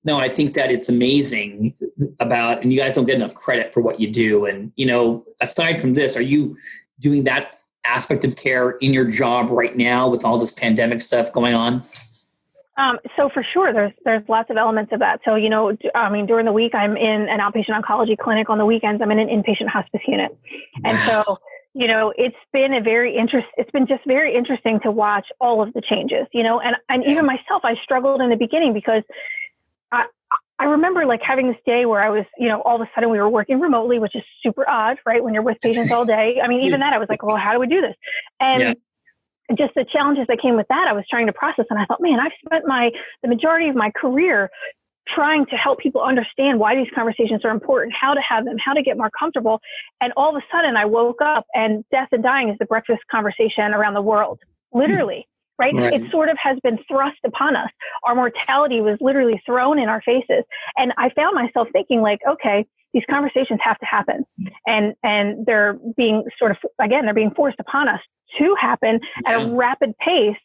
no, I think that it's amazing and you guys don't get enough credit for what you do. And, aside from this, are you doing that aspect of care in your job right now with all this pandemic stuff going on? So for sure, there's lots of elements of that. So, during the week, I'm in an outpatient oncology clinic. On the weekends, I'm in an inpatient hospice unit. And so, it's been just very interesting to watch all of the changes, and even myself, I struggled in the beginning because I remember like having this day where I was, all of a sudden we were working remotely, which is super odd, right? When you're with patients all day. I mean, even that, I was like, well, how do we do this? And just the challenges that came with that, I was trying to process. And I thought, man, I've spent the majority of my career trying to help people understand why these conversations are important, how to have them, how to get more comfortable. And all of a sudden I woke up and death and dying is the breakfast conversation around the world, literally. Right? It sort of has been thrust upon us. Our mortality was literally thrown in our faces. And I found myself thinking like, okay, these conversations have to happen. And they're being they're being forced upon us to happen at a rapid pace.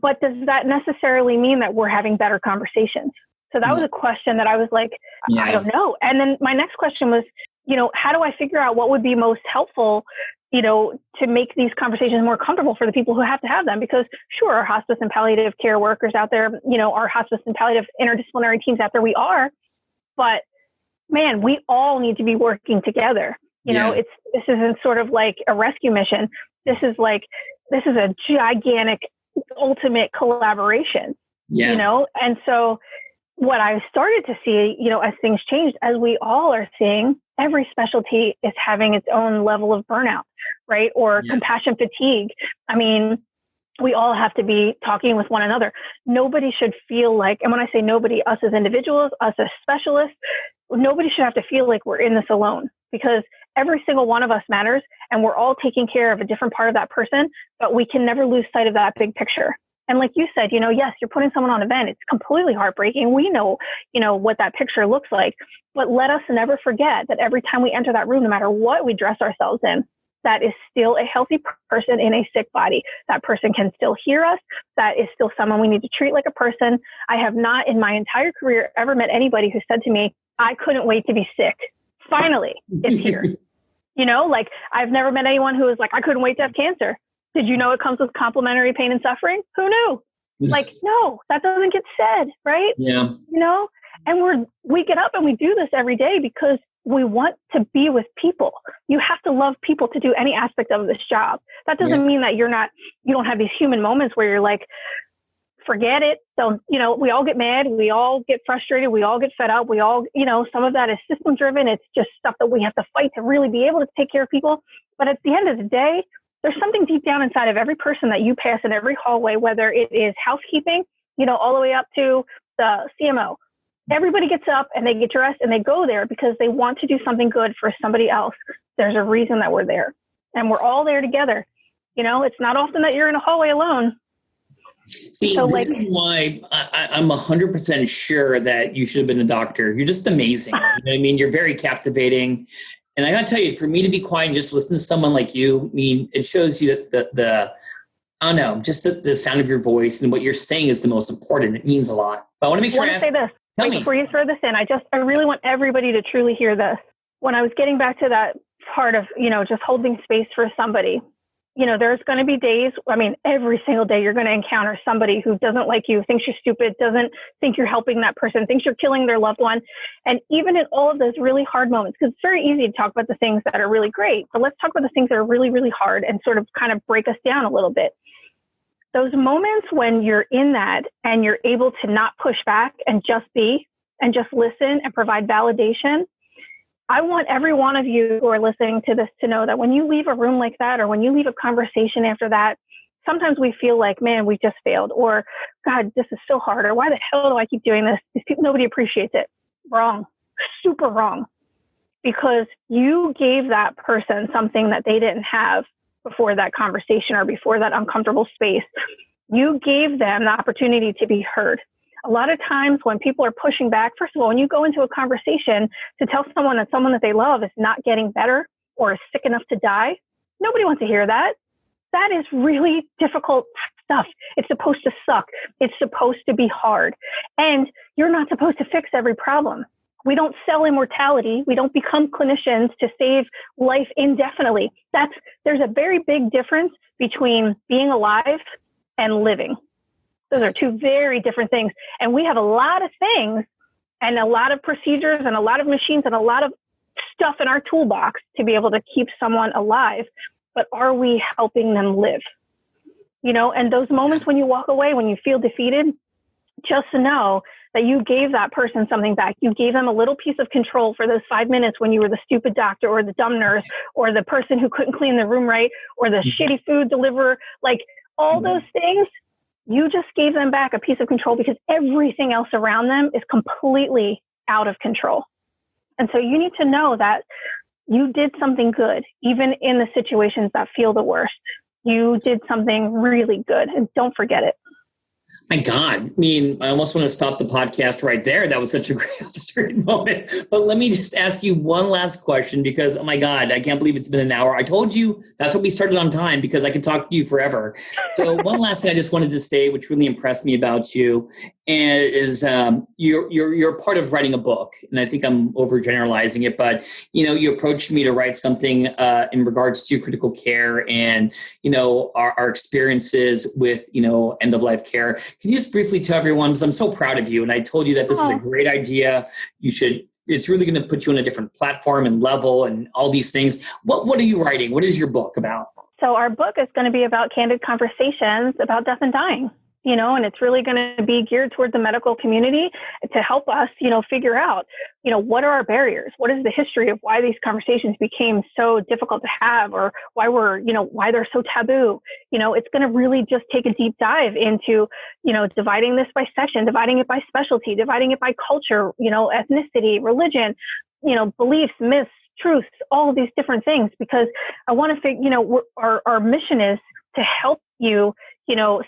But does that necessarily mean that we're having better conversations? So that was a question that I was like, I don't know. And then my next question was, how do I figure out what would be most helpful to make these conversations more comfortable for the people who have to have them? Because sure, our hospice and palliative care workers out there, our hospice and palliative interdisciplinary teams out there, we are, but man, we all need to be working together. This isn't sort of like a rescue mission. This is a gigantic, ultimate collaboration, And so what I started to see, as things changed, as we all are seeing, every specialty is having its own level of burnout, right? Or compassion fatigue. I mean, we all have to be talking with one another. Nobody should feel like, and when I say nobody, us as individuals, us as specialists, nobody should have to feel like we're in this alone, because every single one of us matters and we're all taking care of a different part of that person, but we can never lose sight of that big picture. And like you said, yes, you're putting someone on a vent. It's completely heartbreaking. We know, what that picture looks like, but let us never forget that every time we enter that room, no matter what we dress ourselves in, that is still a healthy person in a sick body. That person can still hear us. That is still someone we need to treat like a person. I have not in my entire career ever met anybody who said to me, I couldn't wait to be sick. Finally, it's here. I've never met anyone who was like, I couldn't wait to have cancer. Did you know it comes with complementary pain and suffering? Who knew? No, that doesn't get said, right? Yeah. And we get up and we do this every day because we want to be with people. You have to love people to do any aspect of this job. That doesn't mean that you don't have these human moments where you're like, forget it. So, we all get mad. We all get frustrated. We all get fed up. We all, some of that is system driven. It's just stuff that we have to fight to really be able to take care of people. But at the end of the day, there's something deep down inside of every person that you pass in every hallway, whether it is housekeeping, all the way up to the CMO. Everybody gets up and they get dressed and they go there because they want to do something good for somebody else. There's a reason that we're there and we're all there together. It's not often that you're in a hallway alone. See, this is why I'm 100% sure that you should have been a doctor. You're just amazing. You're very captivating. And I got to tell you, for me to be quiet and just listen to someone like you, it shows you that the sound of your voice and what you're saying is the most important. It means a lot. But I want to make sure I say this. Before you throw this in, I really want everybody to truly hear this. When I was getting back to that part of, just holding space for somebody, there's going to be days, every single day you're going to encounter somebody who doesn't like you, thinks you're stupid, doesn't think you're helping that person, thinks you're killing their loved one. And even in all of those really hard moments, because it's very easy to talk about the things that are really great, but let's talk about the things that are really, really hard and sort of kind of break us down a little bit. Those moments when you're in that and you're able to not push back and just be and just listen and provide validation. I want every one of you who are listening to this to know that when you leave a room like that, or when you leave a conversation after that, sometimes we feel like, man, we just failed, or God, this is so hard, or why the hell do I keep doing this? These people, nobody appreciates it. Wrong, super wrong. Because you gave that person something that they didn't have before that conversation or before that uncomfortable space. You gave them the opportunity to be heard. A lot of times when people are pushing back, first of all, when you go into a conversation to tell someone that they love is not getting better or is sick enough to die, nobody wants to hear that. That is really difficult stuff. It's supposed to suck. It's supposed to be hard. And you're not supposed to fix every problem. We don't sell immortality. We don't become clinicians to save life indefinitely. There's a very big difference between being alive and living. Those are two very different things. And we have a lot of things and a lot of procedures and a lot of machines and a lot of stuff in our toolbox to be able to keep someone alive. But are we helping them live? And those moments when you walk away, when you feel defeated, just know that you gave that person something back. You gave them a little piece of control for those 5 minutes when you were the stupid doctor or the dumb nurse or the person who couldn't clean the room right or the shitty food deliverer, like all those things. You just gave them back a piece of control because everything else around them is completely out of control. And so you need to know that you did something good, even in the situations that feel the worst. You did something really good, and don't forget it. My God, I almost want to stop the podcast right there. That was such a great moment. But let me just ask you one last question because, oh my God, I can't believe it's been an hour. I told you that's what we started on time because I could talk to you forever. So one last thing I just wanted to say, which really impressed me about you, is you're part of writing a book. And I think I'm overgeneralizing it, but, you approached me to write something in regards to critical care and, our experiences with, end-of-life care. Can you just briefly tell everyone, because I'm so proud of you, and I told you that this is a great idea. It's really going to put you on a different platform and level and all these things. What are you writing? What is your book about? So our book is going to be about candid conversations about death and dying. And it's really going to be geared toward the medical community to help us, figure out, what are our barriers? What is the history of why these conversations became so difficult to have, or why why they're so taboo? It's going to really just take a deep dive into, dividing this by section, dividing it by specialty, dividing it by culture, ethnicity, religion, beliefs, myths, truths, all of these different things, because I want to figure, our mission is to help you,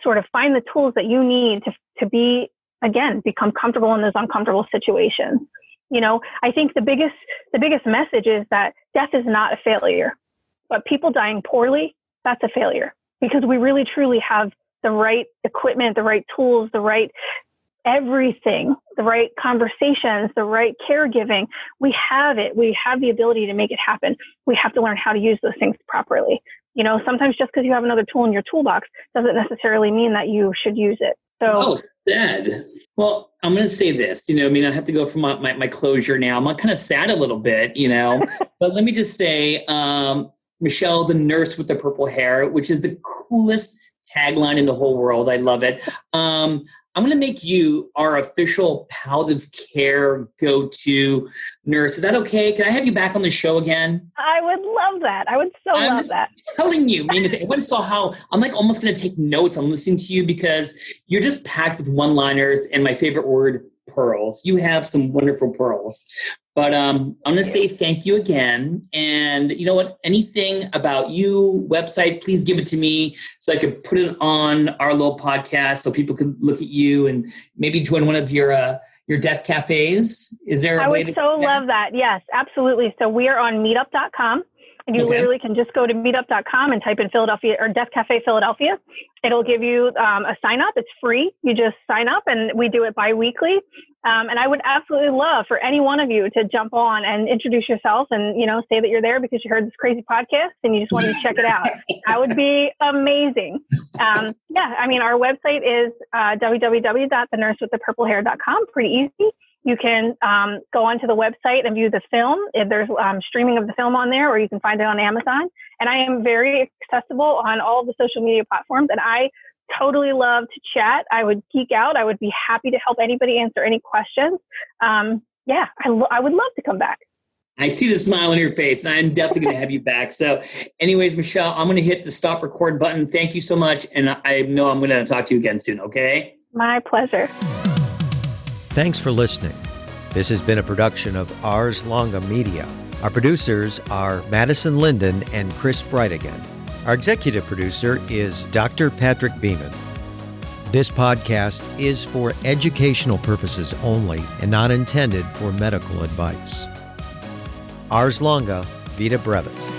sort of find the tools that you need to become comfortable in those uncomfortable situations. I think the biggest message is that death is not a failure, but people dying poorly, that's a failure, because we really truly have the right equipment, the right tools, the right everything, the right conversations, the right caregiving. We have it. We have the ability to make it happen. We have to learn how to use those things properly. Sometimes just because you have another tool in your toolbox doesn't necessarily mean that you should use it. So, well said. Well, I'm going to say this, I have to go for my closure now. I'm kind of sad a little bit, but let me just say, Michelle, the nurse with the purple hair, which is the coolest tagline in the whole world. I love it. I'm going to make you our official palliative care go-to nurse. Is that okay? Can I have you back on the show again? I would love that. I would love that. I'm telling you, if anyone saw how I'm almost going to take notes. I'm listening to you because you're just packed with one-liners and my favorite word, pearls. You have some wonderful pearls. But I'm going to say thank you again. And you know what? Anything about you, website, please give it to me so I could put it on our little podcast so people can look at you and maybe join one of your death cafes. Is there a way I would so love that. Yes, absolutely. So we are on meetup.com. And you literally can just go to meetup.com and type in Philadelphia or Death Cafe Philadelphia. It'll give you a sign up. It's free. You just sign up, and we do it bi-weekly. And I would absolutely love for any one of you to jump on and introduce yourself and, say that you're there because you heard this crazy podcast and you just wanted to check it out. That would be amazing. Our website is www.thenursewiththepurplehair.com. Pretty easy. You can go onto the website and view the film. If there's streaming of the film on there, or you can find it on Amazon. And I am very accessible on all of the social media platforms. And I totally love to chat. I would geek out. I would be happy to help anybody answer any questions. I would love to come back. I see the smile on your face, and I'm definitely going to have you back. So anyways, Michelle, I'm going to hit the stop record button. Thank you so much. And I know I'm going to talk to you again soon, okay? My pleasure. Thanks for listening. This has been a production of Ars Longa Media. Our producers are Madison Linden and Chris Brightigan. Our executive producer is Dr. Patrick Beeman. This podcast is for educational purposes only and not intended for medical advice. Ars Longa, Vita Brevis.